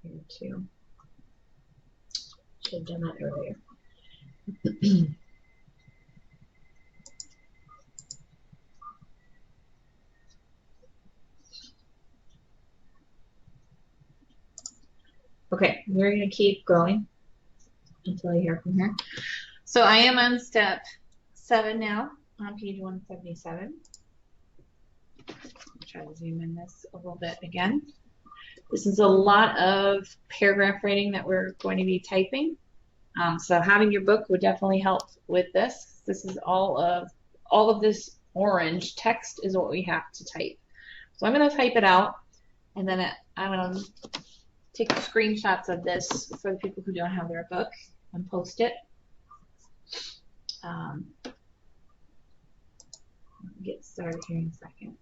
here too. Should have done that earlier. Okay, we're going to keep going until I hear from her. So I am on step 7 now, on page 177. I'll try to zoom in this a little bit again. This is a lot of paragraph writing that we're going to be typing. So having your book would definitely help with this. This is all of this orange text is what we have to type. So I'm going to type it out, and then I'm going to take screenshots of this for the people who don't have their book and post it. Get started here in a second.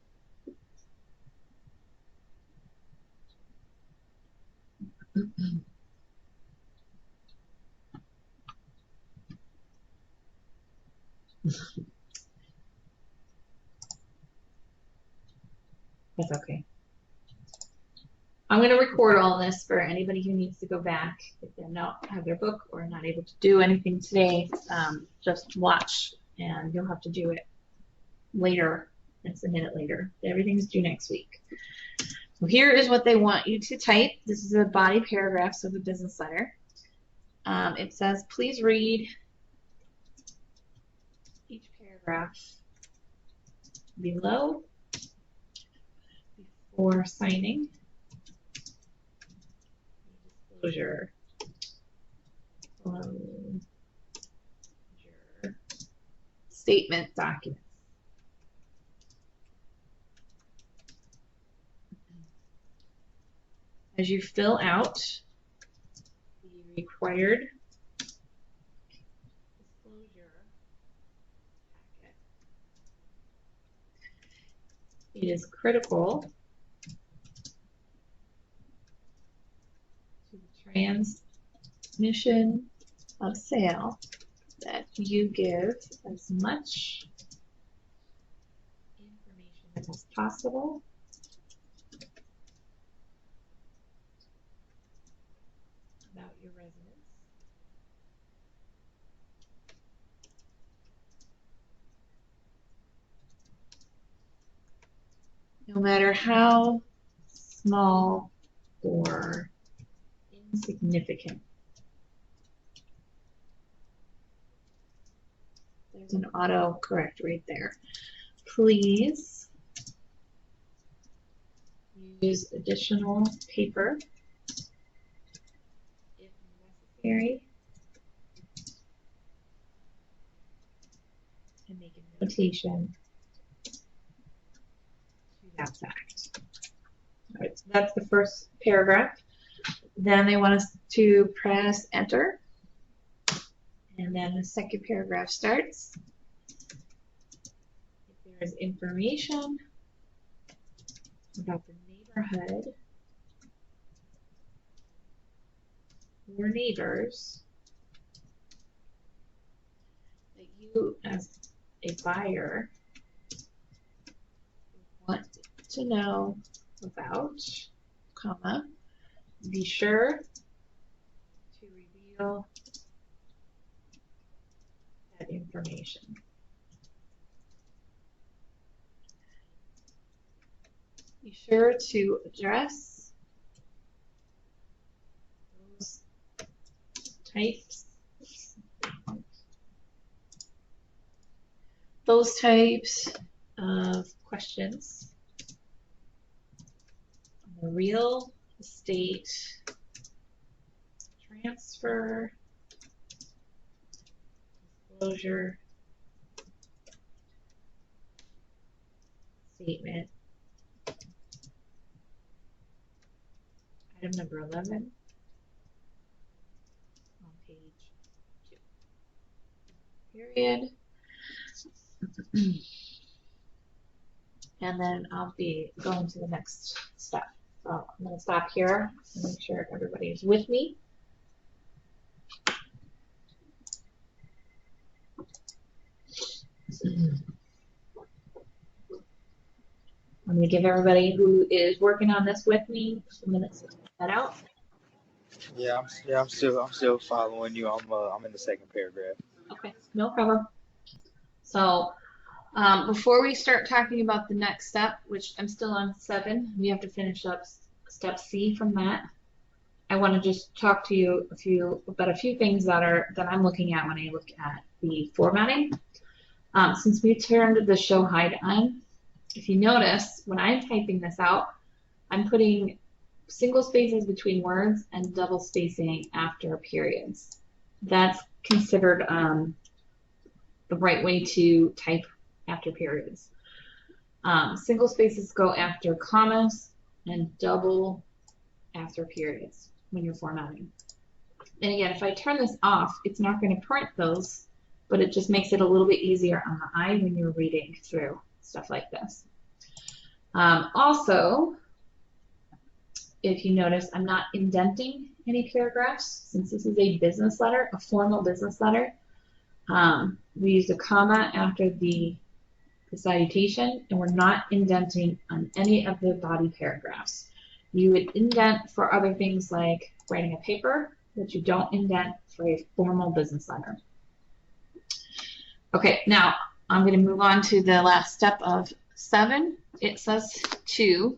That's okay. I'm going to record all this for anybody who needs to go back if they not have their book or not able to do anything today. Just watch, and you'll have to do it later and submit it later. Everything's due next week. So here is what they want you to type. This is a body paragraphs of a business letter. It says, please read each paragraph below before signing. Disclosure. Statement documents. As you fill out the required disclosure packet, it is critical to the transmission of sale that you give as much information as possible about your residence, no matter how small or insignificant. There's an autocorrect right there. Please use additional paper if necessary and make a notation to that fact. All right, so that's the first paragraph. Then they want us to press enter. And then the second paragraph starts. If there is information about the neighborhood or neighbors that you as a buyer want to know about, comma, be sure to reveal that information. Be sure to address those types of questions on the real estate transfer disclosure statement. Item number 11 on page 2. Period. And then I'll be going to the next step. So I'm going to stop here and make sure everybody is with me. I'm going to give everybody who is working on this with me a minute to get that out. I'm still following you. I'm in the second paragraph. Okay, no problem. So before we start talking about the next step, which I'm still on 7, we have to finish up step C from that. I want to just talk to you about a few things that I'm looking at when I look at the formatting. Since we turned the show hide on, if you notice, when I'm typing this out, I'm putting single spaces between words and double spacing after periods. That's considered the right way to type after periods. Single spaces go after commas and double after periods when you're formatting. And again, if I turn this off, it's not going to print those, but it just makes it a little bit easier on the eye when you're reading through stuff like this. Also, if you notice, I'm not indenting any paragraphs. Since this is a business letter, a formal business letter, we used a comma after the salutation, and we're not indenting on any of the body paragraphs. You would indent for other things like writing a paper, but you don't indent for a formal business letter. Okay, now I'm going to move on to the last step of 7. It says to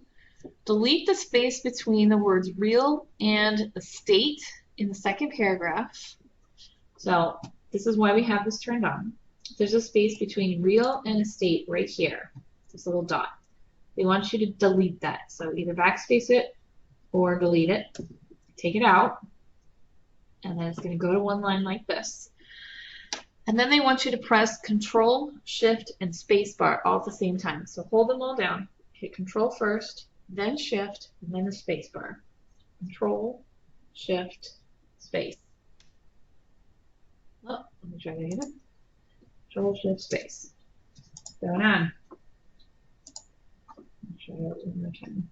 delete the space between the words real and estate in the second paragraph. So this is why we have this turned on. There's a space between real and estate right here, this little dot. They want you to delete that. So either backspace it or delete it. Take it out, and then it's going to go to one line like this. And then they want you to press Control, Shift, and Spacebar all at the same time. So hold them all down. Hit Control first, then Shift, and then the Spacebar. Control, Shift, Space. Oh, let me try that again. Control, Shift, Space. What's going on? I'll try it one more time.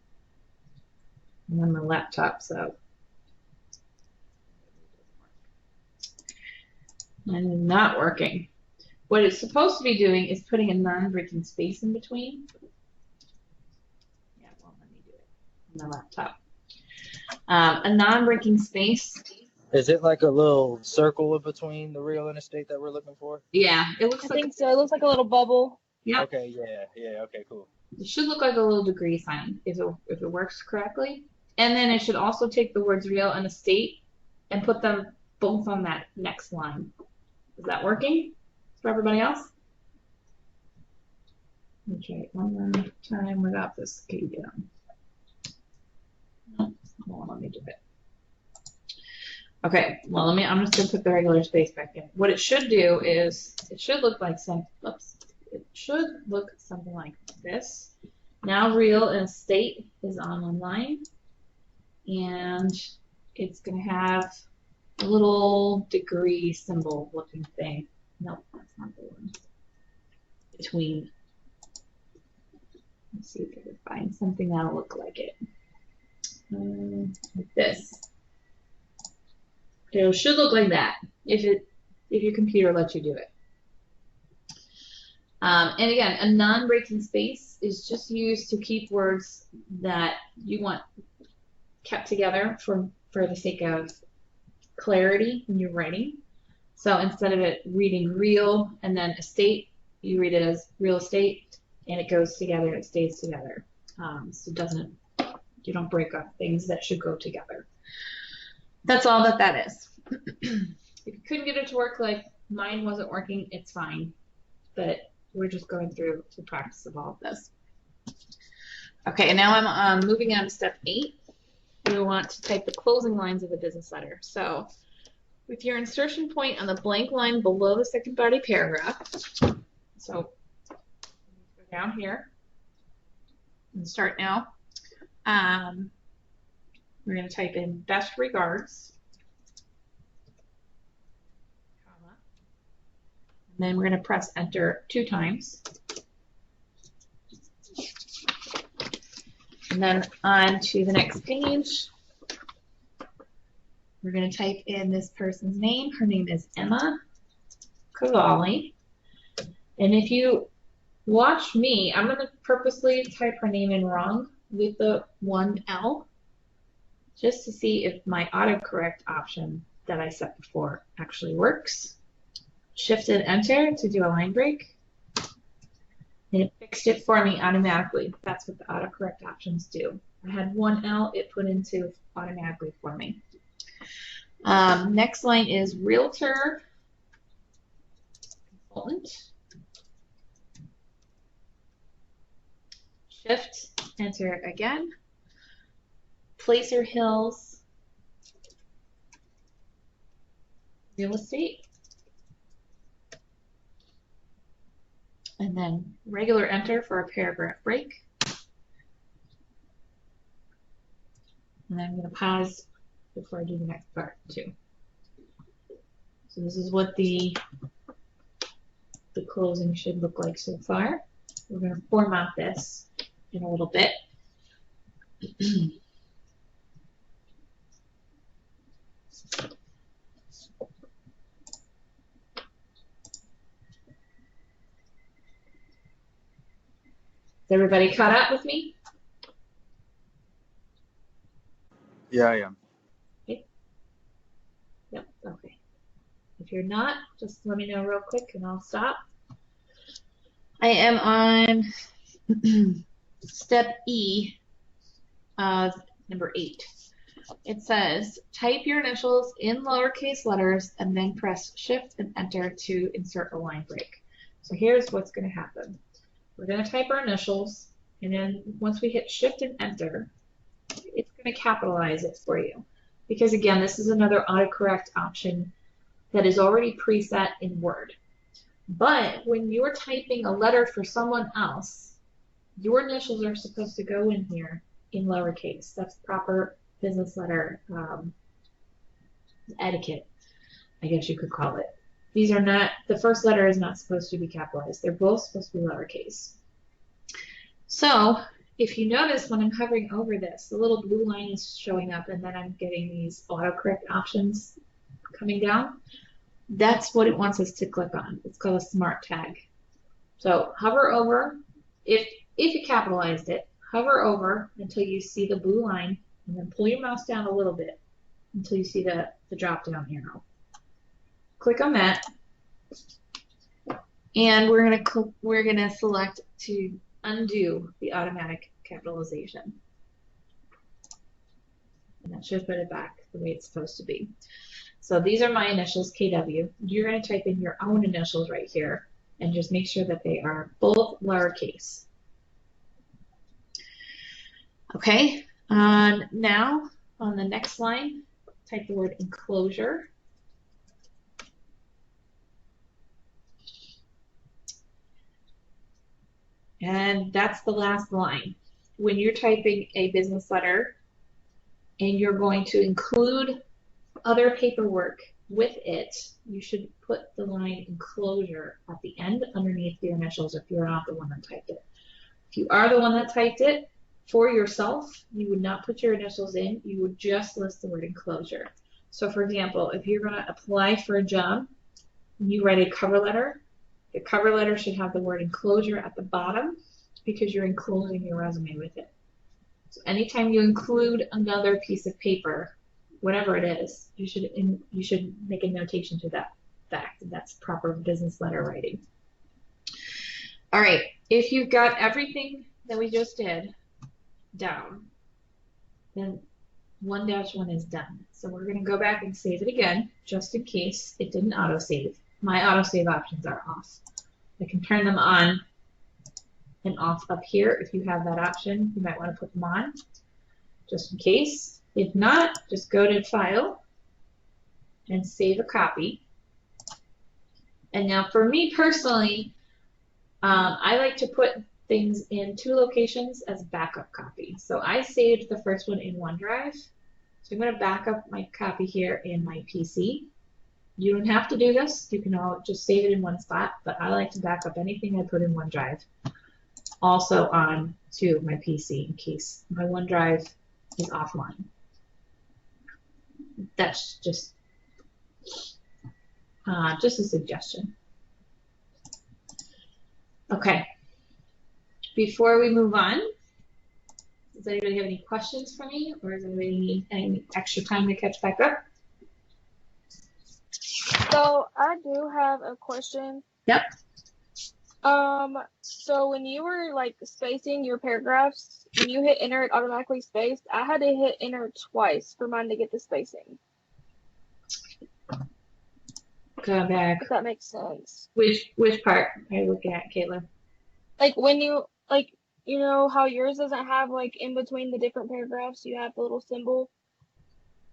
I'm on my laptop, so. And not working. What it's supposed to be doing is putting a non-breaking space in between. Yeah, well, let me do it on my laptop. A non-breaking space. Is it like a little circle in between the real and estate that we're looking for? Yeah, it looks I like. think so. It looks like a little bubble. Yeah. Okay, yeah, okay, cool. It should look like a little degree sign if it works correctly. And then it should also take the words real and estate and put them both on that next line. Is that working for everybody else? Let me try it one more time without this key down. No, hold on, let me do it. Okay, well, I'm just gonna put the regular space back in. What it should do is, it should look like it should look something like this. Now real and estate is on one line, and it's gonna have a little degree symbol looking thing. Nope, that's not the one. Between. Let's see if I can find something that'll look like it. Like this. It should look like that if your computer lets you do it. And again, a non-breaking space is just used to keep words that you want kept together for the sake of clarity when you're writing. So instead of it reading real and then estate, you read it as real estate, and it goes together, it stays together. So you don't break up things that should go together. That's all that is. If you couldn't get it to work like mine wasn't working, it's fine. But we're just going through the practice of all of this. Okay, and now I'm moving on to step 8. We want to type the closing lines of the business letter. So with your insertion point on the blank line below the second body paragraph, so go down here and start now. We're going to type in best regards, comma, and then we're going to press enter 2 times. And then on to the next page, we're going to type in this person's name. Her name is Emma Cavalli. And if you watch me, I'm going to purposely type her name in wrong with the 1 L. just to see if my autocorrect option that I set before actually works. Shift and enter to do a line break. And it fixed it for me automatically. That's what the autocorrect options do. I had one L, it put into automatically for me. Next line is realtor, consultant. Shift, enter again. Placer Hills, real estate. And then regular enter for a paragraph break. And I'm going to pause before I do the next part too. So this is what the closing should look like so far. We're going to format this in a little bit. Is everybody caught up with me? Yeah, I am. Okay. Yep, okay. If you're not, just let me know real quick and I'll stop. I am on step E of number 8. It says, type your initials in lowercase letters and then press shift and enter to insert a line break. So here's what's going to happen. We're going to type our initials, and then once we hit shift and enter, it's going to capitalize it for you. Because again, this is another autocorrect option that is already preset in Word. But when you're typing a letter for someone else, your initials are supposed to go in here in lowercase. That's proper business letter etiquette, I guess you could call it. These are not, the first letter is not supposed to be capitalized. They're both supposed to be lowercase. So if you notice when I'm hovering over this, the little blue line is showing up and then I'm getting these autocorrect options coming down. That's what it wants us to click on. It's called a smart tag. So hover over, if you capitalized it, hover over until you see the blue line and then pull your mouse down a little bit until you see the drop down arrow. Click on that, and we're gonna select to undo the automatic capitalization, and that should put it back the way it's supposed to be. So these are my initials, KW. You're gonna type in your own initials right here, and just make sure that they are both lowercase. Okay. Now on the next line, type the word enclosure. And that's the last line. When you're typing a business letter and you're going to include other paperwork with it, you should put the line enclosure at the end underneath your initials if you're not the one that typed it. If you are the one that typed it for yourself, you would not put your initials in, you would just list the word enclosure. So for example, if you're going to apply for a job and you write a cover letter, the cover letter should have the word enclosure at the bottom because you're enclosing your resume with it. So anytime you include another piece of paper, whatever it is, you should make a notation to that fact. That's proper business letter writing. All right, if you've got everything that we just did down, then 1-1 is done. So we're going to go back and save it again, just in case it didn't autosave. My autosave options are off. I can turn them on and off up here. If you have that option, you might want to put them on, just in case. If not, just go to File and save a copy. And now for me personally, I like to put things in 2 locations as backup copy. So I saved the first one in OneDrive. So I'm going to back up my copy here in my PC. You don't have to do this. You can all just save it in one spot, but I like to back up anything I put in OneDrive also on to my PC in case my OneDrive is offline. That's just a suggestion. Okay. Before we move on, Does anybody have any questions for me, or does anybody need any extra time to catch back up? So I do have a question. Yep. So when you were like spacing your paragraphs, when you hit enter, it automatically spaced. I had to hit enter twice for mine to get the spacing. Go back. If that makes sense. Which part are you looking at, Caitlin? Like when you like, you know how yours doesn't have like in between the different paragraphs, you have the little symbol.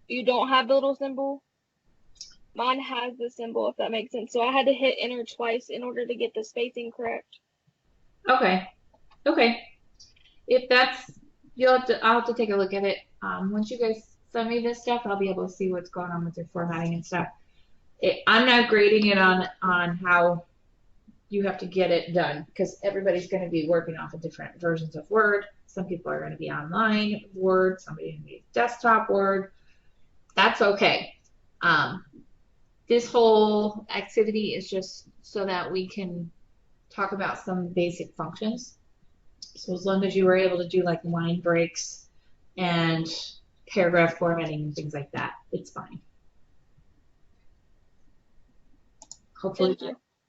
You don't have the little symbol. Mine has the symbol, if that makes sense. So I had to hit enter twice in order to get the spacing correct. Okay. Okay. If that's, I'll have to take a look at it. Once you guys send me this stuff, I'll be able to see what's going on with your formatting and stuff. I'm not grading it on how you have to get it done, because everybody's going to be working off of different versions of Word. Some people are going to be online Word, somebody's going to be desktop Word. That's okay. This whole activity is just so that we can talk about some basic functions. So as long as you were able to do like line breaks and paragraph formatting and things like that, it's fine. Hopefully,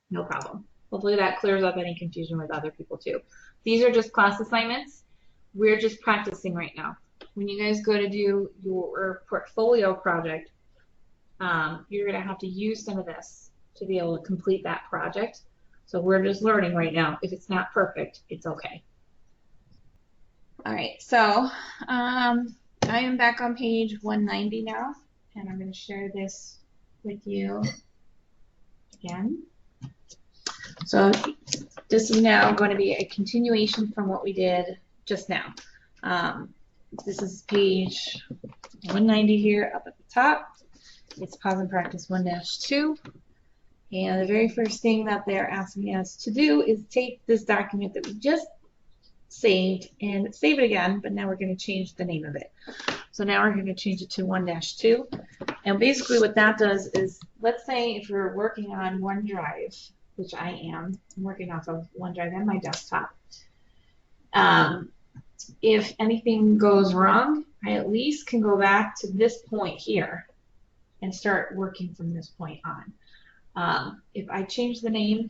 no problem. Hopefully that clears up any confusion with other people too. These are just class assignments. We're just practicing right now. When you guys go to do your portfolio project, you're going to have to use some of this to be able to complete that project. So we're just learning right now. If it's not perfect, it's okay. All right, so I am back on page 190 now, and I'm going to share this with you again. So this is now going to be a continuation from what we did just now. This is page 190 here up at the top. It's pause and practice 1-2. And the very first thing that they're asking us to do is take this document that we just saved and save it again, but now we're going to change the name of it. So now we're going to change it to 1-2. And basically what that does is, let's say if you're working on OneDrive, which I am, I'm working off of OneDrive and my desktop. If anything goes wrong, I at least can go back to this point here and start working from this point on. If I change the name,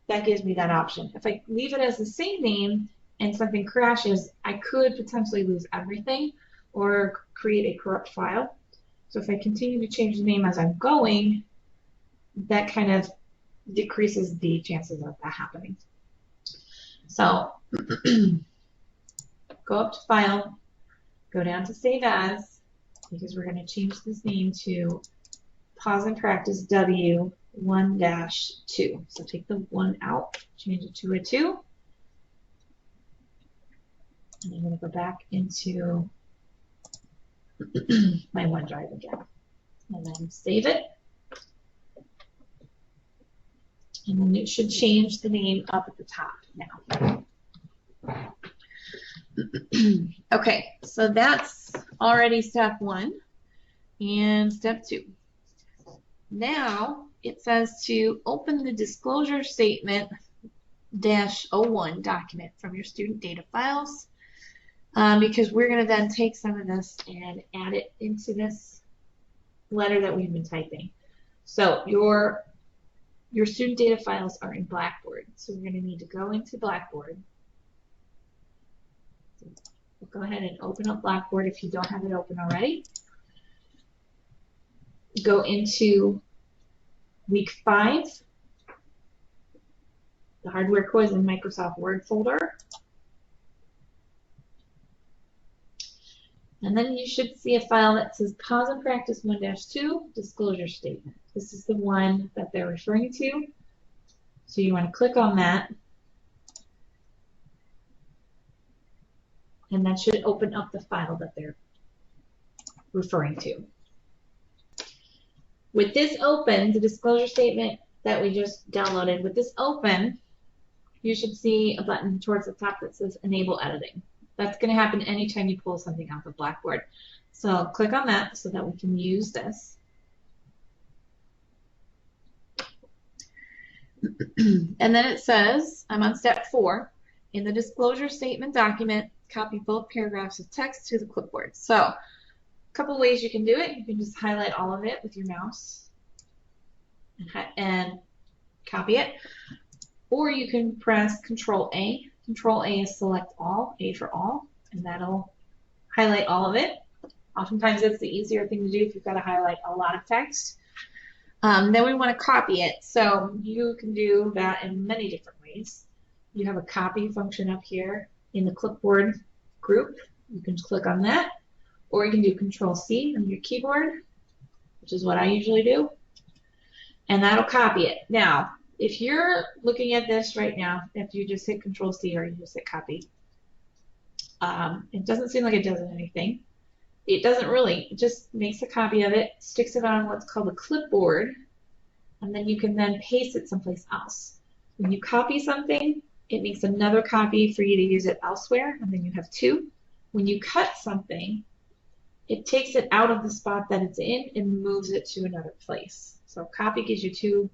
that gives me that option. If I leave it as the same name and something crashes, I could potentially lose everything or create a corrupt file. So if I continue to change the name as I'm going, that kind of decreases the chances of that happening. So go up to File, go down to Save As, because we're going to change this name to Pause and Practice W 1-2. So take the 1 out, change it to a 2. And I'm going to go back into my OneDrive again. And then save it. And then it should change the name up at the top now. Okay, so that's already step 1 and step 2. Now it says to open the disclosure statement -01 document from your student data files, because we're going to then take some of this and add it into this letter that we've been typing. So your student data files are in Blackboard, so we're going to need to go into Blackboard. So go ahead and open up Blackboard if you don't have it open already. Go into week 5, the hardware quiz in Microsoft Word folder. And then you should see a file that says Pause and Practice 1-2 Disclosure Statement. This is the one that they're referring to. So you want to click on that. And that should open up the file that they're referring to. With this open, the disclosure statement that we just downloaded, with this open, you should see a button towards the top that says Enable Editing. That's going to happen anytime you pull something off of Blackboard. So click on that so that we can use this. And then it says, I'm on step 4. In the disclosure statement document, copy both paragraphs of text to the clipboard. So a couple ways you can do it. You can just highlight all of it with your mouse and copy it. Or you can press Control A. Control A is select all, A for all, and that'll highlight all of it. Oftentimes it's the easier thing to do if you've got to highlight a lot of text. Then we want to copy it. So you can do that in many different ways. You have a copy function up here in the clipboard group. You can click on that. Or you can do Control C on your keyboard, which is what I usually do. And that'll copy it. Now, if you're looking at this right now, if you just hit Control C or you just hit copy, it doesn't seem like it does anything. It doesn't really. It just makes a copy of it, sticks it on what's called a clipboard, and then you can then paste it someplace else. When you copy something, it makes another copy for you to use it elsewhere, and then you have two. When you cut something, it takes it out of the spot that it's in and moves it to another place. So copy gives you two,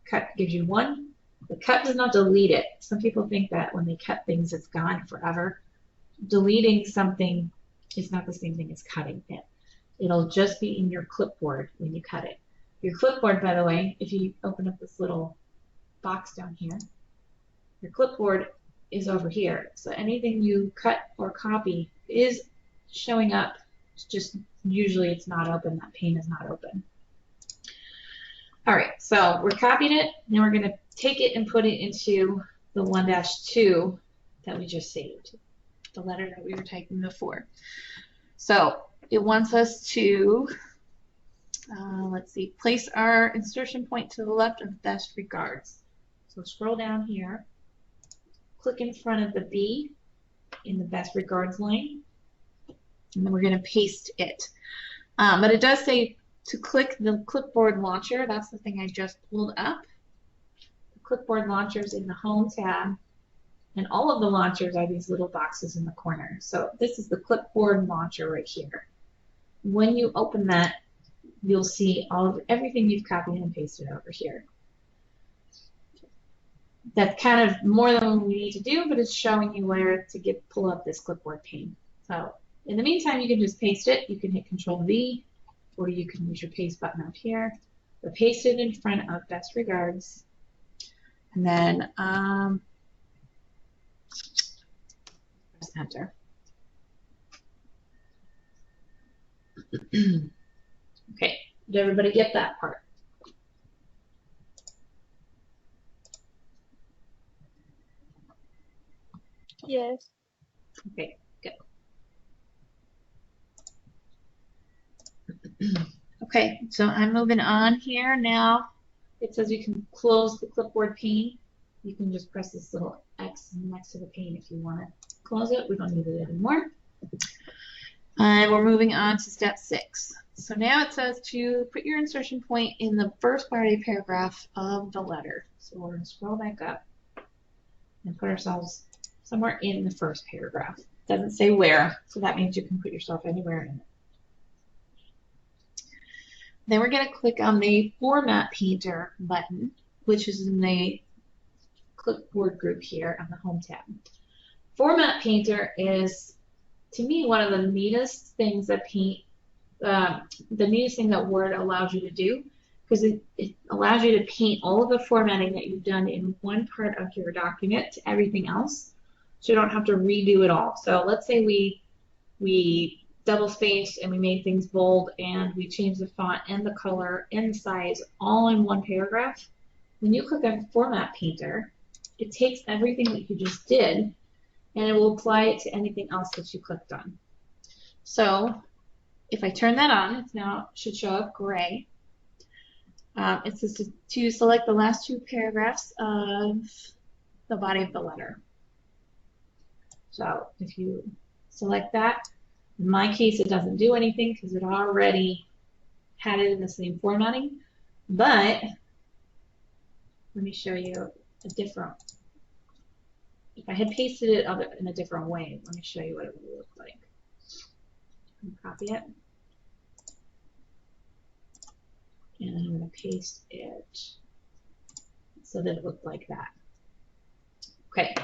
cut gives you one. The cut does not delete it. Some people think that when they cut things, it's gone forever. Deleting something is not the same thing as cutting it. It'll just be in your clipboard when you cut it. Your clipboard, by the way, if you open up this little box down here, your clipboard is over here. So anything you cut or copy is showing up. It's just usually it's not open. That pane is not open. All right, so we're copying it. Now we're going to take it and put it into the 1-2 that we just saved, the letter that we were typing before. So it wants us to, let's see, place our insertion point to the left of best regards. So scroll down here, click in front of the B in the best regards line, and then we're going to paste it. But it does say to click the clipboard launcher. That's the thing I just pulled up. The clipboard launcher is in the Home tab, and all of the launchers are these little boxes in the corner. So this is the clipboard launcher right here. When you open that, you'll see everything you've copied and pasted over here. That's kind of more than what we need to do, but it's showing you where to pull up this clipboard pane. So in the meantime, you can just paste it. You can hit Control V, or you can use your paste button up here. But paste it in front of best regards. And then press enter. Okay, did everybody get that part? Yes. Okay, good. Okay, so I'm moving on here now. It says you can close the clipboard pane. You can just press this little X next to the pane if you want to close it. We don't need it anymore. And we're moving on to step 6. So now it says to put your insertion point in the first part of the paragraph of the letter. So we're going to scroll back up and put ourselves somewhere in the first paragraph. It doesn't say where, so that means you can put yourself anywhere in it. Then we're going to click on the Format Painter button, which is in the clipboard group here on the Home tab. Format Painter is, to me, one of the neatest things that the neatest thing that Word allows you to do, because it allows you to paint all of the formatting that you've done in one part of your document to everything else, so you don't have to redo it all. So let's say we double spaced and we made things bold and we changed the font and the color and the size all in one paragraph. When you click on Format Painter, it takes everything that you just did and it will apply it to anything else that you clicked on. So if I turn that on, it now should show up gray. It says to select the last 2 paragraphs of the body of the letter. So if you select that, in my case it doesn't do anything because it already had it in the same formatting, but let me show you a different, if I had pasted it in a different way, let me show you what it would look like. Copy it. And I'm going to paste it so that it looked like that. Okay,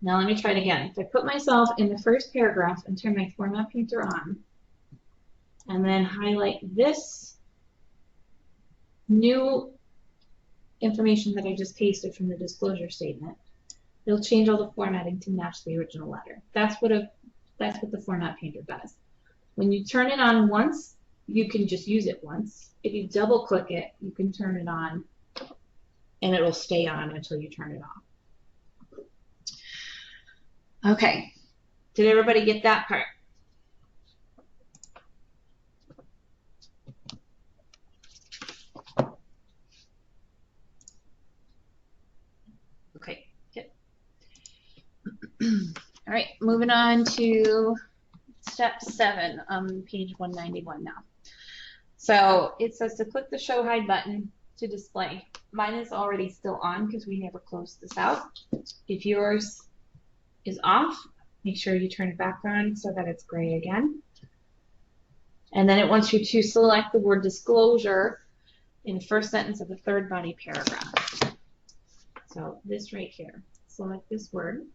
Now let me try it again. If I put myself in the first paragraph and turn my format painter on, and then highlight this new information that I just pasted from the disclosure statement, it'll change all the formatting to match the original letter. That's what the format painter does. When you turn it on once, you can just use it once. If you double click it, you can turn it on and it'll stay on until you turn it off. Okay, did everybody get that part? Okay, good. All right, moving on to step 7 on page 191 now. So it says to click the show hide button to display. Mine is already still on because we never closed this out. If yours is off, make sure you turn it back on so that it's gray again. And then it wants you to select the word disclosure in the first sentence of the third body paragraph. So this right here, select this word.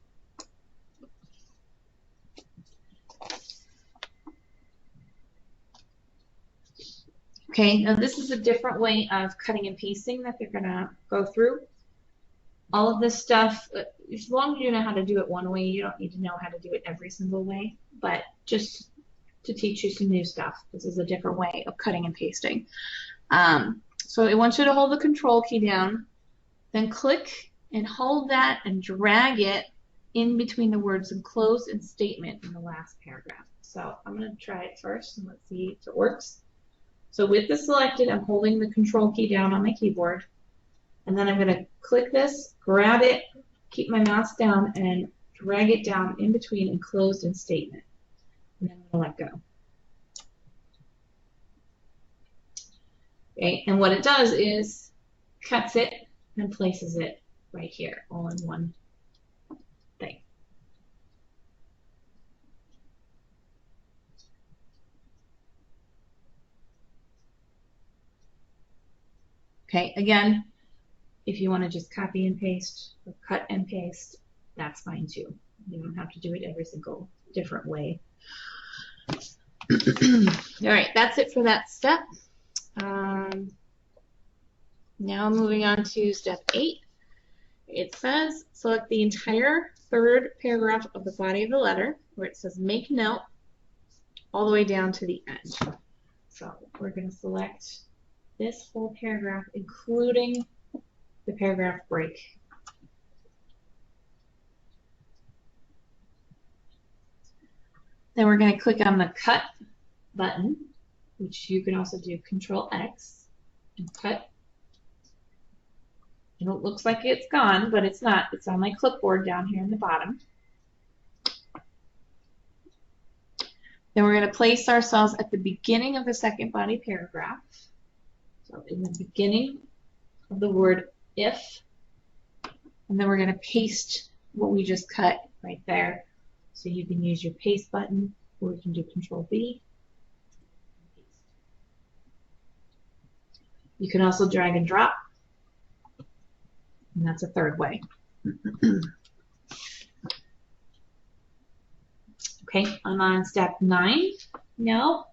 Okay, now this is a different way of cutting and pasting that they're gonna go through. All of this stuff, as long as you know how to do it one way, you don't need to know how to do it every single way, but just to teach you some new stuff. This is a different way of cutting and pasting. So it wants you to hold the control key down, then click and hold that and drag it in between the words enclosed and statement in the last paragraph. So I'm gonna try it first and let's see if it works. So with this selected, I'm holding the control key down on my keyboard, and then I'm going to click this, grab it, keep my mouse down, and drag it down in between enclosed and statement. And then I'm going to let go. Okay, and what it does is cuts it and places it right here, all in one thing. Okay, again, if you want to just copy and paste or cut and paste, that's fine too. You don't have to do it every single different way. All right, that's it for that step. Now moving on to step 8. It says select the entire third paragraph of the body of the letter where it says make note all the way down to the end. So we're going to select this whole paragraph, including the paragraph break. Then we're going to click on the cut button, which you can also do Control X and cut. And it looks like it's gone, but it's not. It's on my clipboard down here in the bottom. Then we're going to place ourselves at the beginning of the second body paragraph. So in the beginning of the word if, and then we're going to paste what we just cut right there. So you can use your paste button, or you can do Control V. You can also drag and drop, and that's a third way. Okay, I'm on step 9 now.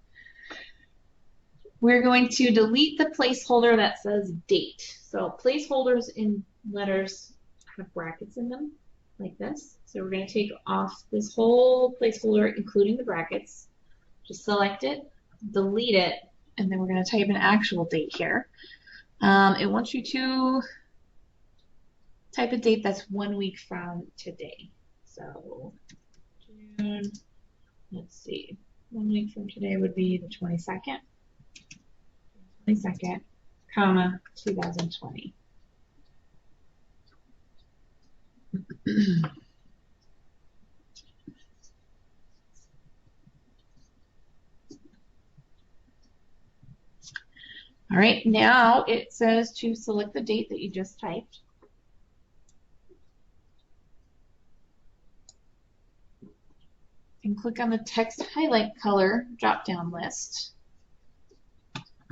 We're going to delete the placeholder that says date. So placeholders in letters have brackets in them, like this. So we're going to take off this whole placeholder, including the brackets. Just select it, delete it, and then we're going to type an actual date here. It wants you to type a date that's 1 week from today. So June, let's see, 1 week from today would be the 22nd. 22nd, comma, 2020. All right, now it says to select the date that you just typed. And click on the text highlight color drop-down list.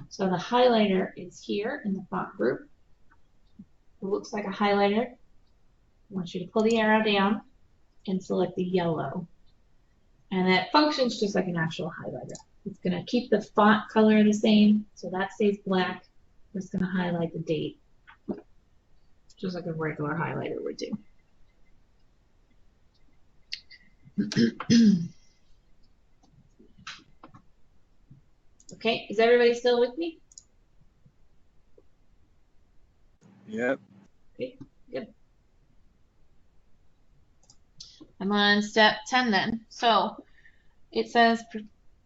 So the highlighter is here in the font group. It looks like a highlighter. I want you to pull the arrow down and select the yellow. And that functions just like an actual highlighter. It's going to keep the font color the same, so that stays black. It's going to highlight the date, just like a regular highlighter would do. Okay, is everybody still with me? Yep. Okay, good. I'm on step 10 then. So it says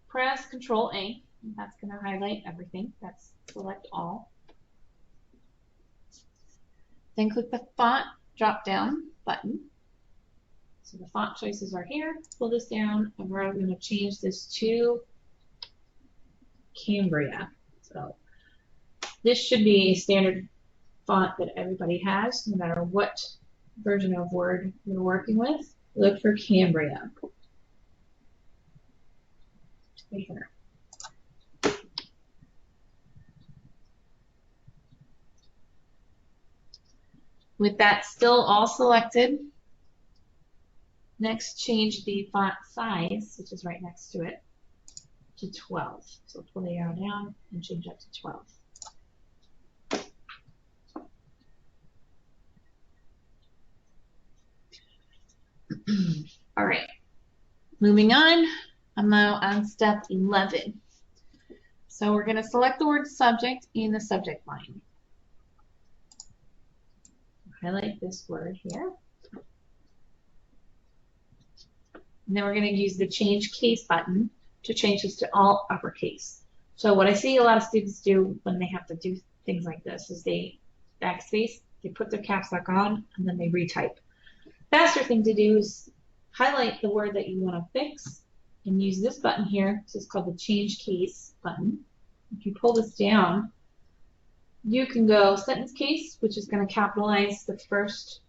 press Control A. That's going to highlight everything. That's select all. Then click the font drop down button. So the font choices are here. Pull this down, and we're going to change this to Cambria. So this should be a standard font that everybody has, no matter what version of Word you're working with. Look for Cambria. Right here. With that still all selected, next change the font size, which is right next to it, to 12. So pull the arrow down and change that to 12. All right, moving on. I'm now on step 11. So we're going to select the word subject in the subject line. Highlight this word here. And then we're going to use the change case button to change this to all uppercase. So what I see a lot of students do when they have to do things like this is they backspace, they put their caps lock on, and then they retype. Faster thing to do is highlight the word that you want to fix and use this button here. This is called the change case button. If you pull this down, you can go sentence case, which is going to capitalize the first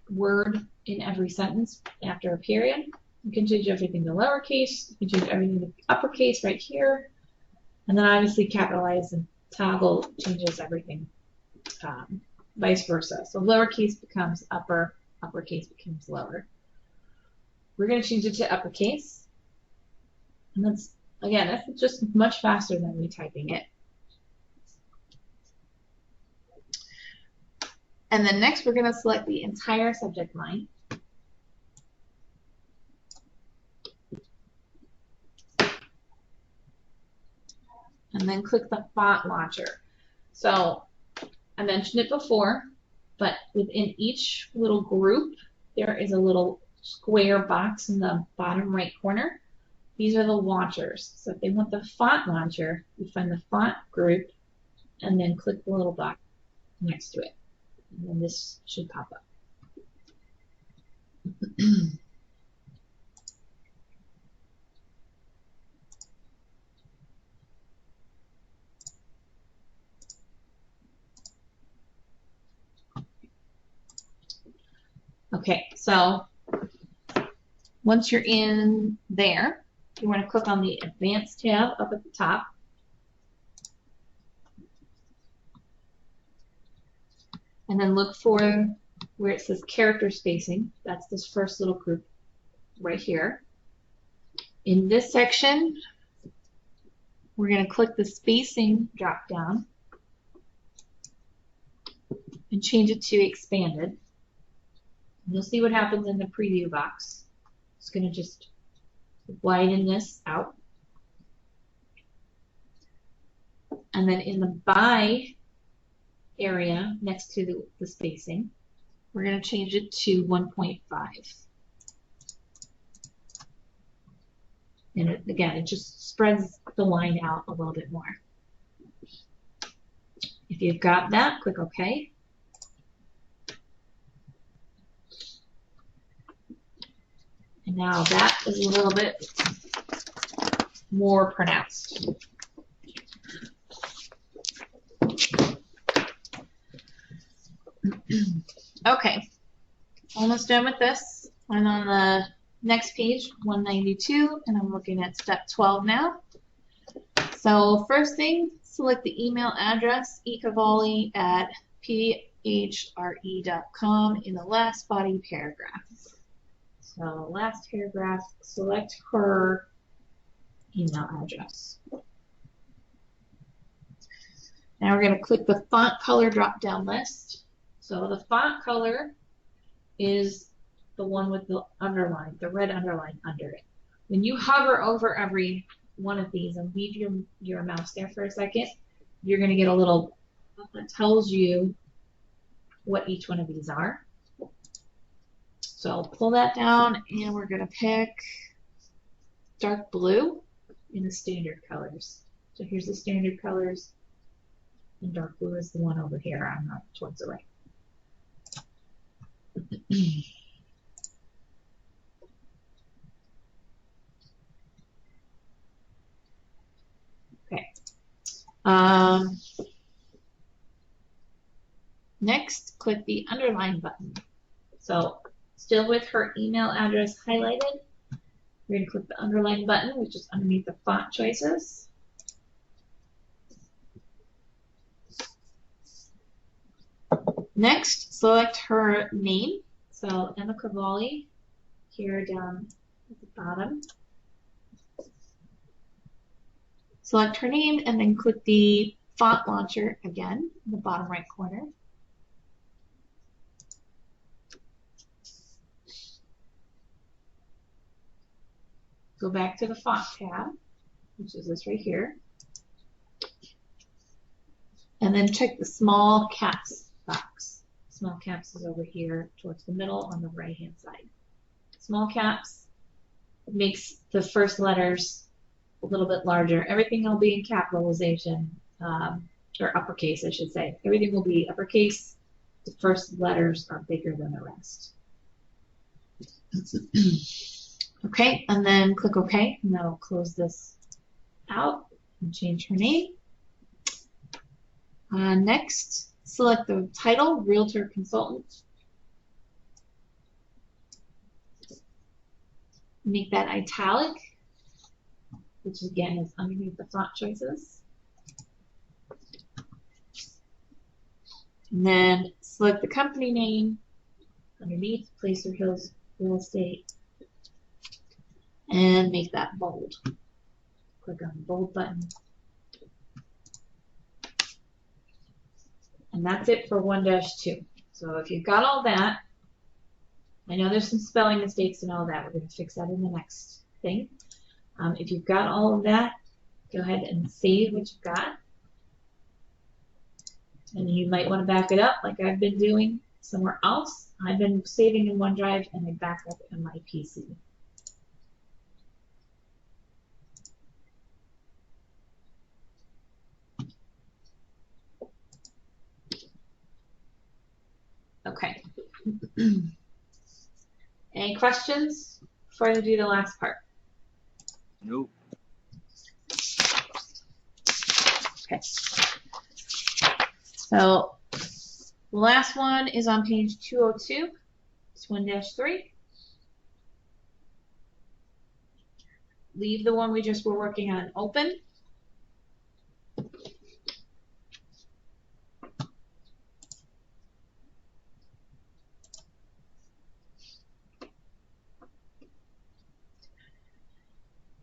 word in every sentence after a period. You can change everything to lowercase. You can change everything to uppercase right here. And then obviously capitalize and toggle changes everything, vice versa. So lowercase becomes upper, uppercase becomes lower. We're going to change it to uppercase. And that's, again, that's just much faster than retyping it. And then next we're going to select the entire subject line. And then click the font launcher. So I mentioned it before, but within each little group, there is a little square box in the bottom right corner. These are the launchers. So if they want the font launcher, you find the font group and then click the little box next to it. And then this should pop up. Okay, so once you're in there, you want to click on the Advanced tab up at the top. And then look for where it says character spacing. That's this first little group right here. In this section, we're going to click the spacing drop down and change it to expanded. And you'll see what happens in the preview box. It's going to just widen this out. And then in the by area next to the spacing, we're going to change it to 1.5. And again, it just spreads the line out a little bit more. If you've got that, click OK. And now that is a little bit more pronounced. Okay, almost done with this. I'm on the next page, 192, and I'm looking at step 12 now. So first thing, select the email address, ecavalli@phre.com in the last body paragraph. So last paragraph, select her email address. Now we're going to click the font color drop-down list. So the font color is the one with the underline, the red underline under it. When you hover over every one of these and leave your mouse there for a second, you're going to get a little that tells you what each one of these are. So I'll pull that down and we're going to pick dark blue in the standard colors. So here's the standard colors, and dark blue is the one over here on towards the right. Okay. Next, click the underline button. So still with her email address highlighted, we're going to click the underline button, which is underneath the font choices. Next, select her name. So Emma Cavalli here down at the bottom. Select her name and then click the font launcher again in the bottom right corner. Go back to the font tab, which is this right here. And then check the small caps box. Small caps is over here towards the middle on the right hand side. Small caps makes the first letters a little bit larger. Everything will be in capitalization, or uppercase, I should say. Everything will be uppercase. The first letters are bigger than the rest. Okay, and then click OK, and that'll close this out and change her name. Next, select the title, Realtor Consultant. Make that italic, which again is underneath the font choices. And then select the company name underneath, Placer Hills Real Estate, and make that bold. Click on the bold button. And that's it for 1-2. So if you've got all that, I know there's some spelling mistakes and all that. We're going to fix that in the next thing. If you've got all of that, go ahead and save what you've got. And you might want to back it up like I've been doing somewhere else. I've been saving in OneDrive and I back up in my PC. Okay. Any questions before I do the last part? Nope. Okay. So the last one is on page 202. It's 1-3. Leave the one we just were working on open.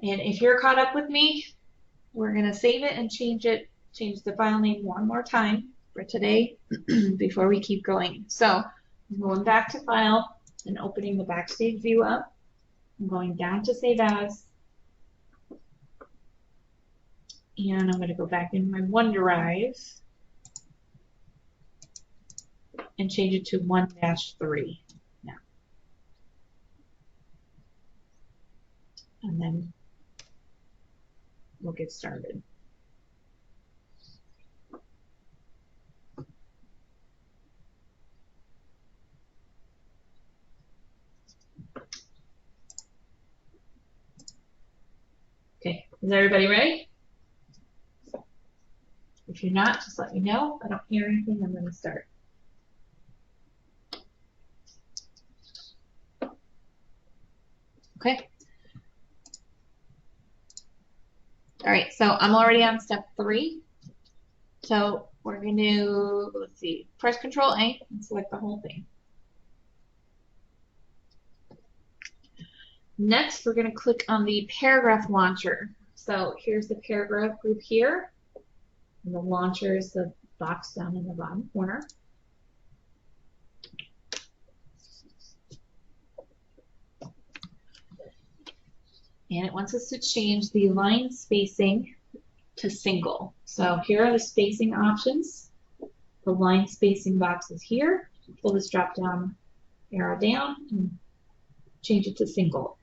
And if you're caught up with me, we're going to save it and change the file name one more time for today before we keep going. So I'm going back to File and opening the Backstage view up. I'm going down to Save As. And I'm going to go back in my OneDrive and change it to 1-3 now. And then we'll get started. Okay, is everybody ready? If you're not, just let me know. If I don't hear anything, I'm going to start. Okay. All right, so I'm already on step 3. So we're going to, let's see, press Control A and select the whole thing. Next, we're going to click on the paragraph launcher. So here's the paragraph group here. And the launcher is the box down in the bottom corner. And it wants us to change the line spacing to single. So here are the spacing options. The line spacing box is here. Pull this drop down arrow down and change it to single.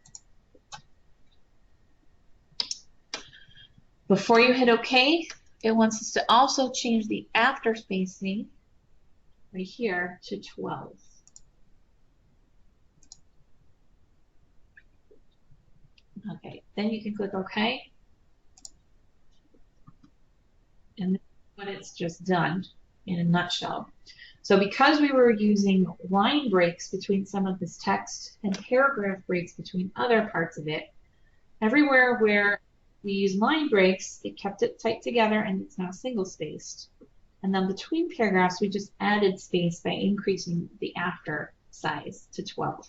Before you hit OK, it wants us to also change the after spacing right here to 12. Okay, then you can click OK. And that's what it's just done in a nutshell. So because we were using line breaks between some of this text and paragraph breaks between other parts of it, everywhere where we use line breaks, it kept it tight together and it's now single spaced. And then between paragraphs, we just added space by increasing the after size to 12.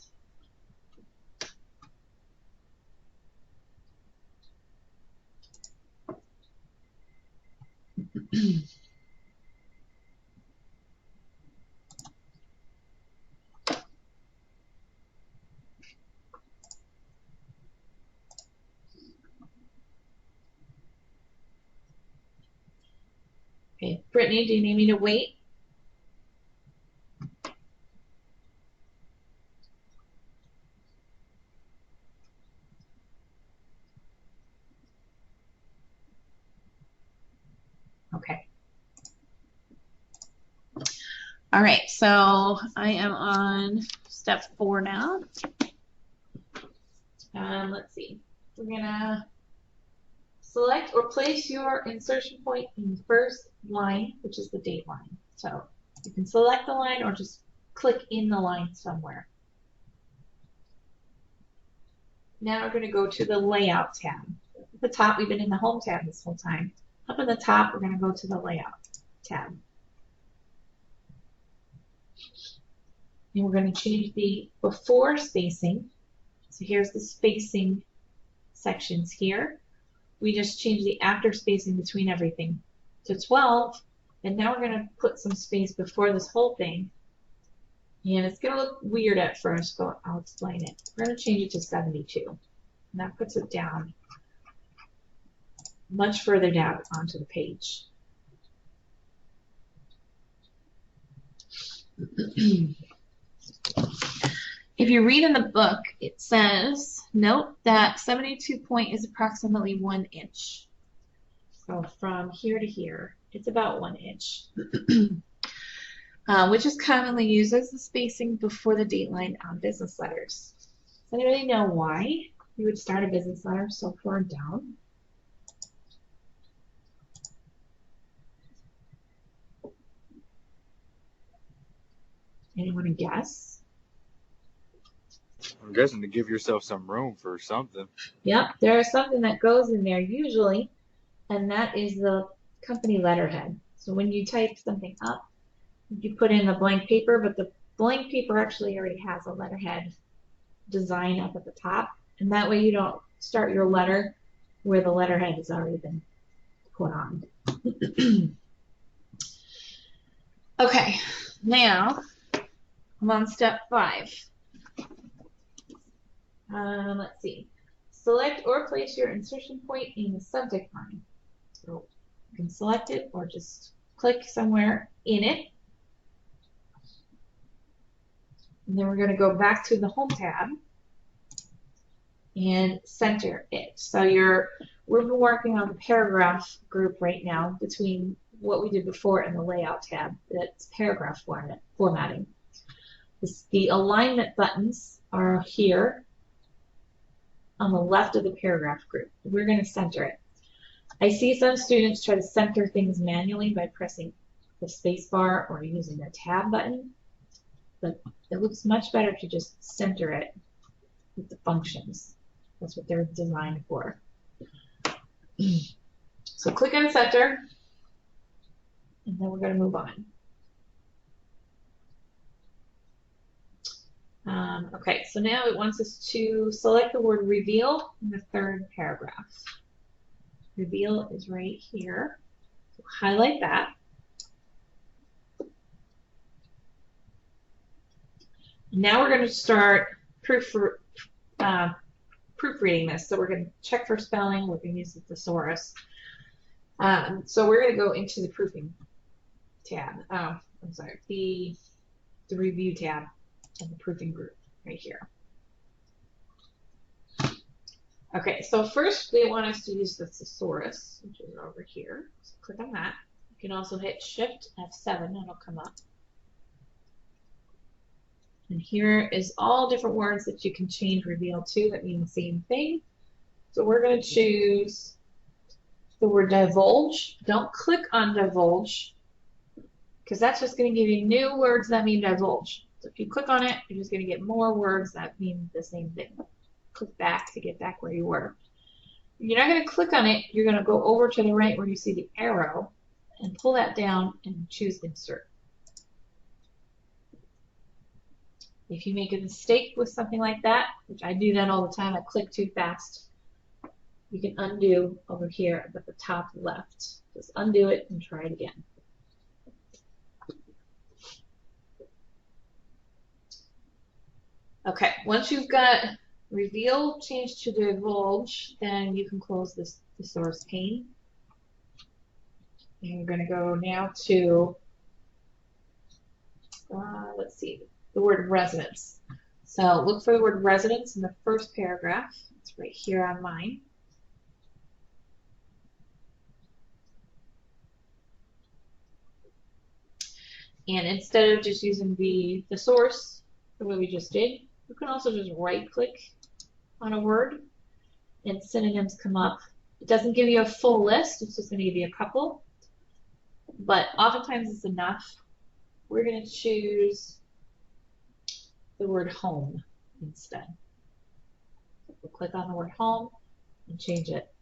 Okay, Brittany, do you need me to wait? Okay. All right, so I am on step 4 now. Let's see. We're gonna select or place your insertion point in the first line, which is the date line. So you can select the line or just click in the line somewhere. Now we're going to go to the Layout tab. At the top, we've been in the Home tab this whole time. Up in the top, we're going to go to the Layout tab. And we're going to change the before spacing. So here's the spacing sections here. We just changed the after spacing between everything to 12. And now we're going to put some space before this whole thing. And it's going to look weird at first, but I'll explain it. We're going to change it to 72. And that puts it down much further down onto the page. If you read in the book, it says, note that 72 point is approximately 1 inch. So from here to here, it's about 1 inch. Which is commonly used as the spacing before the date line on business letters. Does anybody know why you would start a business letter so far down? Anyone guess? I'm guessing to give yourself some room for something. Yep, there is something that goes in there usually, and that is the company letterhead. So when you type something up, you put in the blank paper, but the blank paper actually already has a letterhead design up at the top, and that way you don't start your letter where the letterhead has already been put on. Okay, now I'm on step 5. Let's see. Select or place your insertion point in the subject line. So you can select it or just click somewhere in it. And then we're going to go back to the Home tab and center it. So we've been working on the paragraph group right now between what we did before and the Layout tab. That's paragraph formatting. The alignment buttons are here on the left of the paragraph group. We're going to center it. I see some students try to center things manually by pressing the space bar or using the tab button, but it looks much better if you just center it with the functions. That's what they're designed for. So click on center, and then we're going to move on. Okay, so now it wants us to select the word reveal in the third paragraph. Reveal is right here. So highlight that. Now we're going to start proofreading this. So we're going to check for spelling. We're going to use the thesaurus. So we're going to go into the proofing tab. I'm sorry, the review tab of the proofing group right here. Okay, so first they want us to use the thesaurus, which is over here. So click on that. You can also hit Shift F7 and it'll come up. And here is all different words that you can change reveal to that mean the same thing. So we're going to choose the word divulge. Don't click on divulge because that's just going to give you new words that mean divulge. So if you click on it, you're just going to get more words that mean the same thing. Click back to get back where you were. You're not going to click on it. You're going to go over to the right where you see the arrow and pull that down and choose insert. If you make a mistake with something like that, which I do that all the time, I click too fast, you can undo over here at the top left. Just undo it and try it again. Okay, once you've got reveal changed to divulge, then you can close this thesaurus pane. And we're going to go now to, let's see, the word residence. So look for the word residence in the first paragraph. It's right here on mine. And instead of just using the source, the way we just did, you can also just right-click on a word and synonyms come up. It doesn't give you a full list, it's just going to give you a couple. But oftentimes it's enough. We're going to choose the word home instead. We'll click on the word home and change it.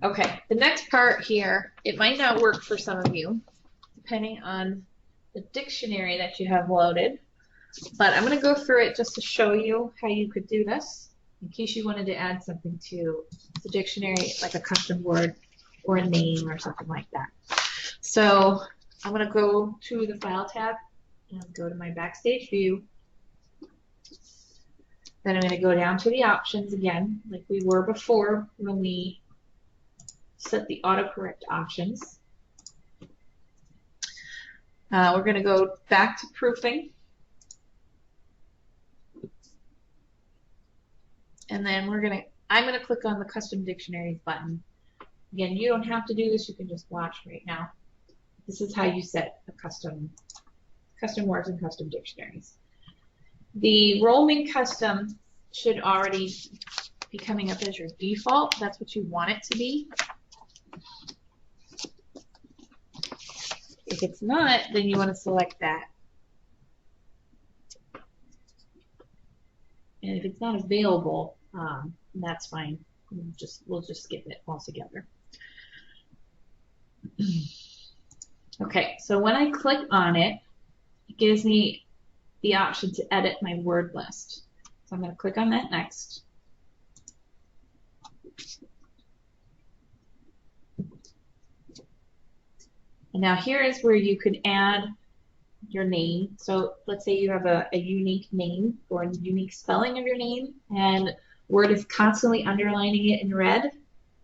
Okay, the next part here, it might not work for some of you, depending on the dictionary that you have loaded. But I'm going to go through it just to show you how you could do this, in case you wanted to add something to the dictionary, like a custom word or a name or something like that. So I'm going to go to the File tab and go to my Backstage View. Then I'm going to go down to the options again, like we were before when we set the autocorrect options. We're going to go back to proofing. And then I'm going to click on the custom dictionaries button. Again, you don't have to do this, you can just watch right now. This is how you set a custom words and custom dictionaries. The roaming custom should already be coming up as your default. That's what you want it to be. If it's not, then you want to select that. And if it's not available, that's fine. We'll just skip it altogether. Okay, so when I click on it, it gives me the option to edit my word list. So I'm going to click on that next. And now here is where you can add your name. So let's say you have a unique name or a unique spelling of your name and Word is constantly underlining it in red.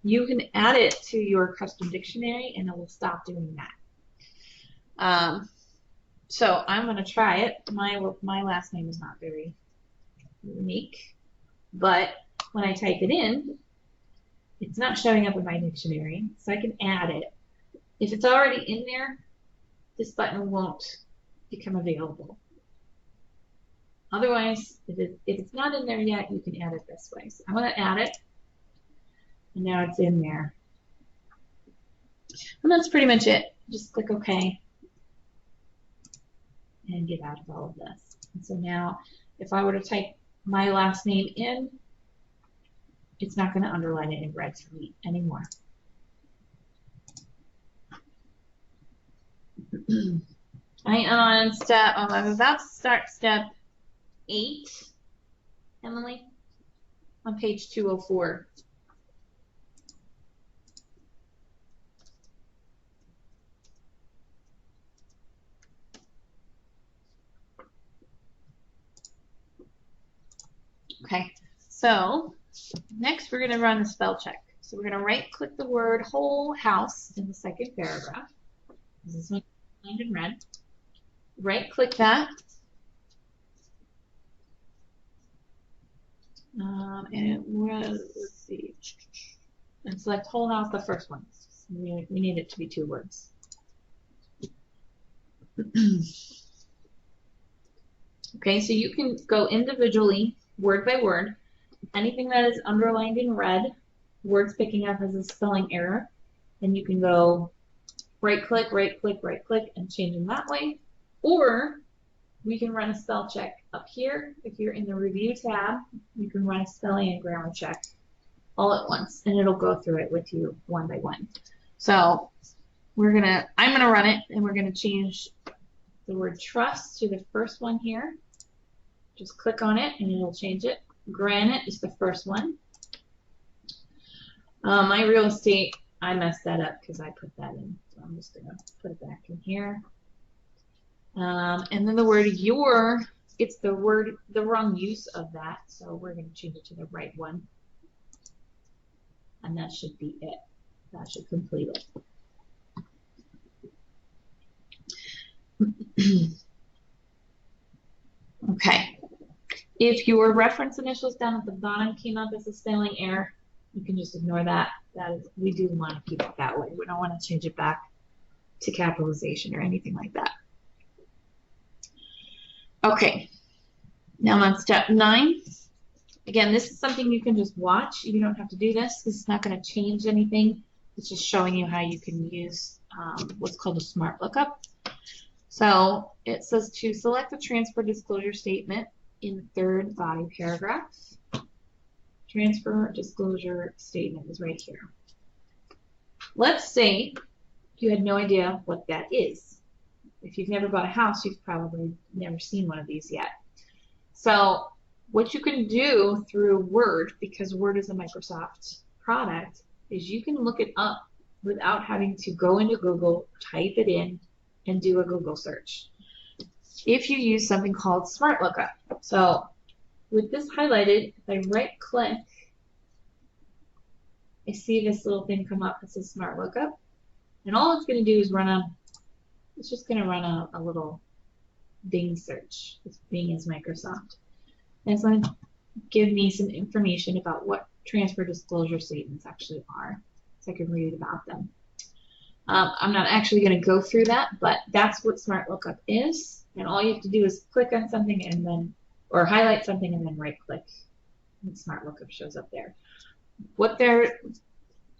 You can add it to your custom dictionary and it will stop doing that. So I'm going to try it. My last name is not very unique, but when I type it in, it's not showing up in my dictionary, so I can add it. If it's already in there, this button won't become available. Otherwise, if it's not in there yet, you can add it this way. So I'm going to add it, and now it's in there. And that's pretty much it. Just click OK and get out of all of this. And so now, if I were to type my last name in, it's not going to underline it in red for me anymore. I am on I'm about to start step 8, Emily, on page 204. Okay, so next we're going to run the spell check. So we're going to right click the word whole house in the second paragraph. This is lined in red. Right click that. And let's see. And select whole house, the first one. We need it to be 2 words. Okay, so you can go individually, word by word. Anything that is underlined in red, words picking up as a spelling error, then you can go right click, and change them that way. Or we can run a spell check up here. If you're in the review tab, you can run a spelling and grammar check all at once, and it'll go through it with you one by one. So I'm gonna run it, and we're gonna change the word trust to the first one here. Just click on it, and it'll change it. Granite is the first one. My real estate, I messed that up because I put that in, so I'm just gonna put it back in here. And then the word your, it's the wrong use of that, so we're going to change it to the right one. And that should be it. That should complete it. Okay. If your reference initials down at the bottom came up as a spelling error, you can just ignore that. We do want to keep it that way. We don't want to change it back to capitalization or anything like that. Okay, now I'm on step 9. Again, this is something you can just watch. You don't have to do this. This is not going to change anything. It's just showing you how you can use what's called a smart lookup. So it says to select the transfer disclosure statement in the 3rd body paragraph. Transfer disclosure statement is right here. Let's say you had no idea what that is. If you've never bought a house, you've probably never seen one of these yet. So what you can do through Word, because Word is a Microsoft product, is you can look it up without having to go into Google, type it in, and do a Google search. If you use something called Smart Lookup. So with this highlighted, if I right click, I see this little thing come up that says Smart Lookup. And all it's going to do is it's just going to run a little Bing search. Bing is Microsoft. And it's going to give me some information about what transfer disclosure statements actually are, so I can read about them. I'm not actually going to go through that, but that's what Smart Lookup is. And all you have to do is click on something and then, or highlight something and then right click. And Smart Lookup shows up there.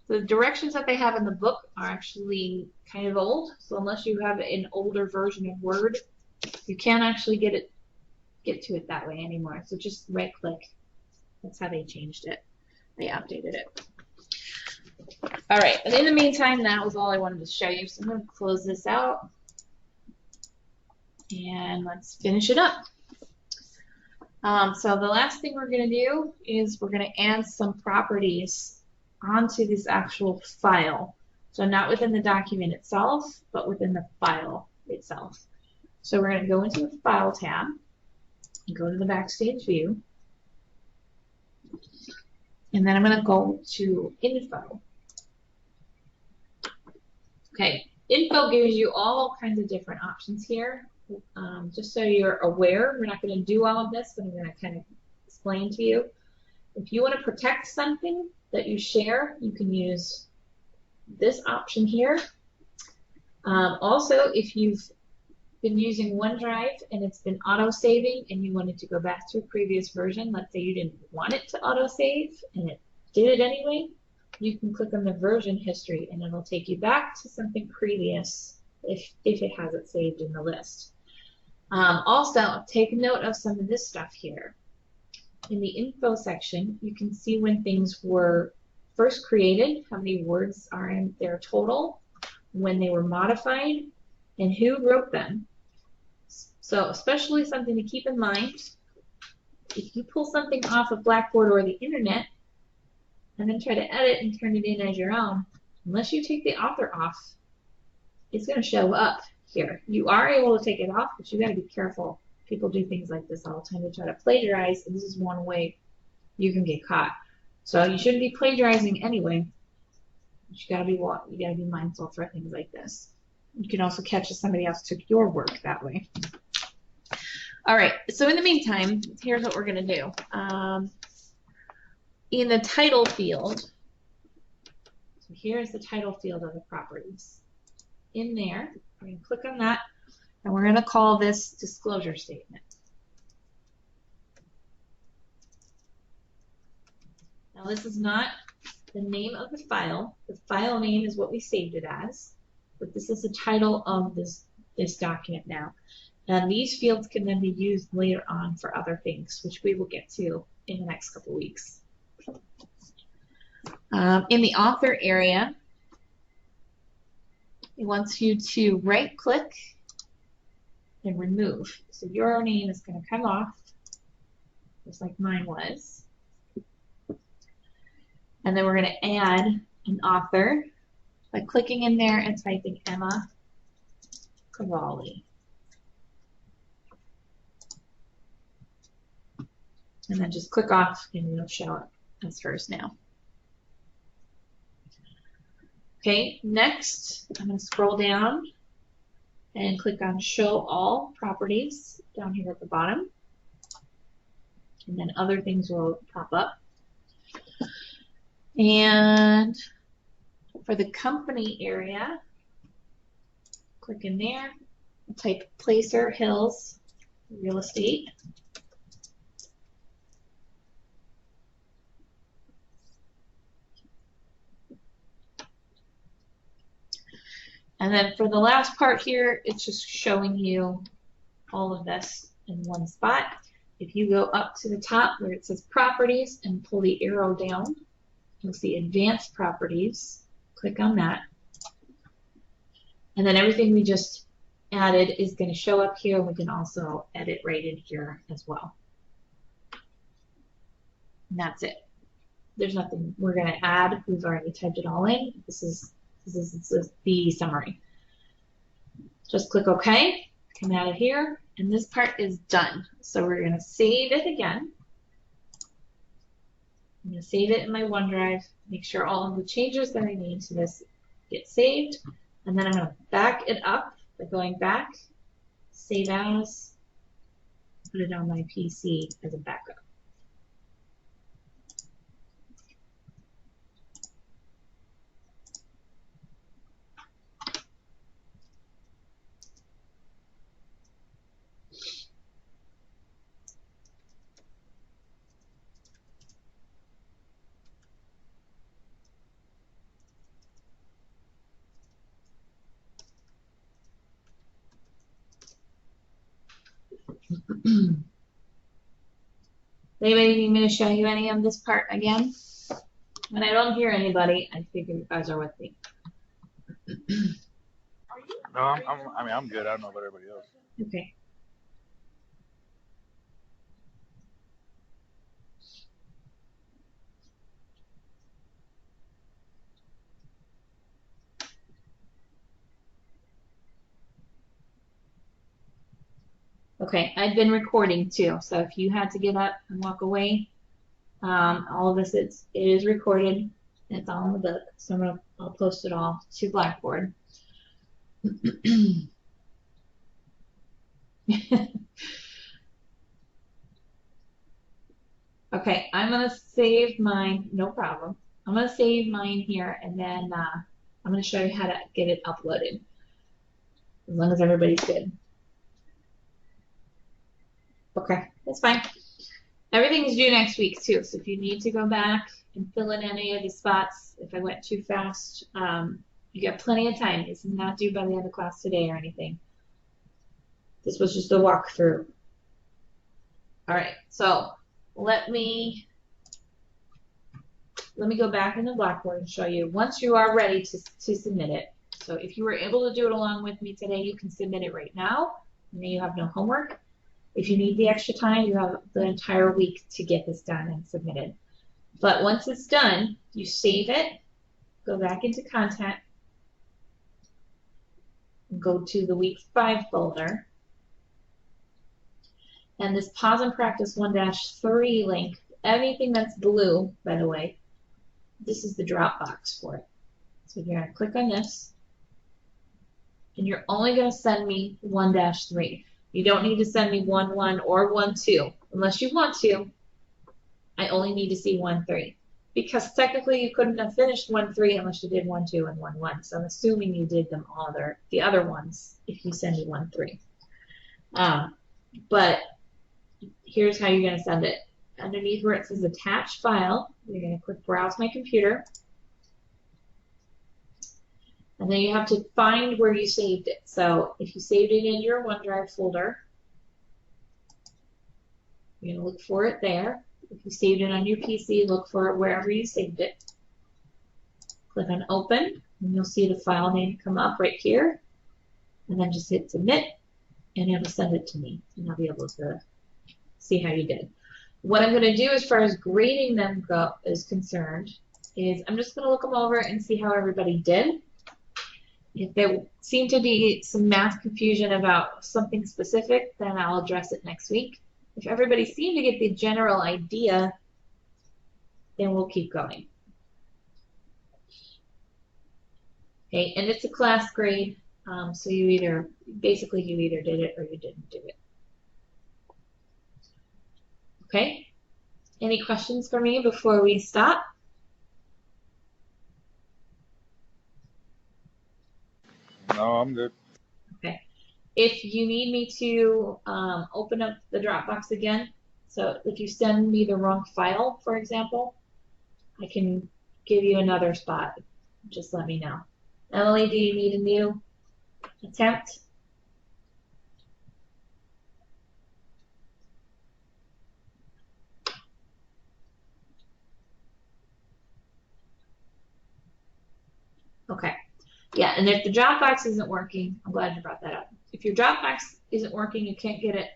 The directions that they have in the book are actually kind of old, so unless you have an older version of Word, you can't actually get to it that way anymore. So just right click. That's how they changed it. They updated it. All right, and in the meantime, that was all I wanted to show you. So I'm going to close this out, and let's finish it up. So the last thing we're going to do is we're going to add some properties onto this actual file. So not within the document itself, but within the file itself. So we're going to go into the File tab and go to the Backstage View. And then I'm going to go to Info. Okay, Info gives you all kinds of different options here. Just so you're aware, we're not going to do all of this, but I'm going to kind of explain to you. If you want to protect something that you share, you can use this option here. Also, if you've been using OneDrive and it's been auto-saving and you wanted to go back to a previous version, let's say you didn't want it to auto-save and it did it anyway, you can click on the version history and it'll take you back to something previous if it has it saved in the list. Also, take note of some of this stuff here. in the info section, you can see when things were first created, how many words are in their total, when they were modified, and who wrote them. So especially something to keep in mind, if you pull something off of Blackboard or the internet and then try to edit and turn it in as your own, unless you take the author off, it's going to show up here. You are able to take it off, but you got to be careful. People do things like this all the time. They try to plagiarize, and this is one way you can get caught. So you shouldn't be plagiarizing anyway. But you gotta be mindful for things like this. You can also catch if somebody else took your work that way. All right. So in the meantime, here's what we're gonna do. In the title field, so here's the title field of the properties. In there, we're gonna click on that, and we're gonna call this disclosure statement. Now this is not the name of the file. The file name is what we saved it as, but this is the title of this document now. And these fields can then be used later on for other things, which we will get to in the next couple weeks. In the author area, it wants you to right-click and remove. So your name is going to come off, just like mine was. And then we're going to add an author by clicking in there and typing Emma Cavalli. And then just click off and it'll show up as hers now. Okay, next I'm going to scroll down and click on Show All Properties down here at the bottom. And then other things will pop up. And for the company area, click in there, type Placer Hills Real Estate. And then for the last part here, it's just showing you all of this in one spot. If you go up to the top where it says Properties and pull the arrow down, you'll see Advanced Properties. Click on that. And then everything we just added is going to show up here. We can also edit right in here as well. And that's it. There's nothing we're going to add. We've already typed it all in. This is the summary. Just click OK, come out of here, and this part is done. So we're going to save it again. I'm going to save it in my OneDrive, make sure all of the changes that I made to this get saved, and then I'm going to back it up by going back, save as, put it on my PC as a backup. Anybody need me to show you any of this part again? When I don't hear anybody, I figure you guys are with me. No, I'm good. I don't know about everybody else. Okay. Okay, I've been recording too, so if you had to get up and walk away, all of this it is recorded. And it's all in the book, so I'll post it all to Blackboard. Okay, I'm gonna save mine. No problem. I'm gonna save mine here, and then I'm gonna show you how to get it uploaded. As long as everybody's good. Okay, that's fine. Everything's due next week too, so if you need to go back and fill in any of the spots, if I went too fast, you got plenty of time. This is not due by the end of class today or anything. This was just a walkthrough. All right, so let me go back in the Blackboard and show you. Once you are ready to submit it, so if you were able to do it along with me today, you can submit it right now, and then you have no homework. If you need the extra time, you have the entire week to get this done and submitted. But once it's done, you save it, go back into content, and go to the week 5 folder. And this pause and practice 1-3 link, anything that's blue, by the way, this is the Dropbox for it. So you're going to click on this, and you're only going to send me 1-3. You don't need to send me 1-1 or 1-2 unless you want to. I only need to see 1-3 because technically you couldn't have finished 1-3 unless you did 1-2 and 1-1. So I'm assuming you did them all the other ones if you send me 1-3. But here's how you're going to send it. Underneath where it says attach file, you're going to click browse my computer. And then you have to find where you saved it. So if you saved it in your OneDrive folder, you're going to look for it there. If you saved it on your PC, look for it wherever you saved it. Click on open, and you'll see the file name come up right here. And then just hit submit, and it'll send it to me. And I'll be able to see how you did. What I'm going to do as far as grading them is concerned is I'm just going to look them over and see how everybody did. If there seemed to be some math confusion about something specific, then I'll address it next week. If everybody seemed to get the general idea, then we'll keep going. Okay, and it's a class grade, so you either did it or you didn't do it. Okay, any questions for me before we stop? No, I'm good. Okay. If you need me to open up the Dropbox again, so if you send me the wrong file, for example, I can give you another spot. Just let me know. Emily, do you need a new attempt? Okay. Yeah, and if the Dropbox isn't working, I'm glad you brought that up. If your Dropbox isn't working, you can't get it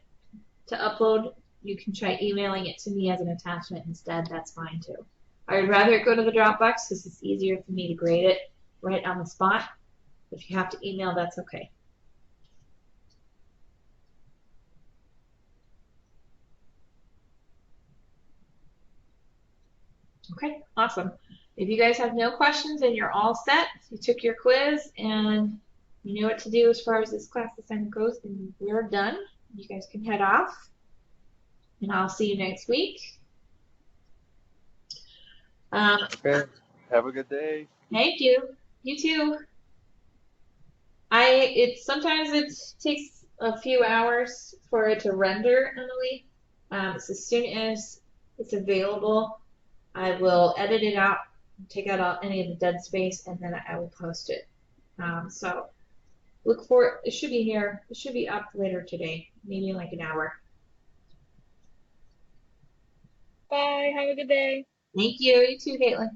to upload, you can try emailing it to me as an attachment instead. That's fine too. I would rather it go to the Dropbox because it's easier for me to grade it right on the spot. If you have to email, that's okay. Okay, awesome. If you guys have no questions and you're all set, you took your quiz and you know what to do as far as this class assignment goes, then we're done. You guys can head off, and I'll see you next week. Okay. Have a good day. Thank you. You too. Sometimes it takes a few hours for it to render, Emily. So as soon as it's available, I will edit it out, take out any of the dead space, and then I will post it. So look for it. It should be here. It should be up later today, maybe in like an hour. Bye. Have a good day. Thank you. You too, Caitlin.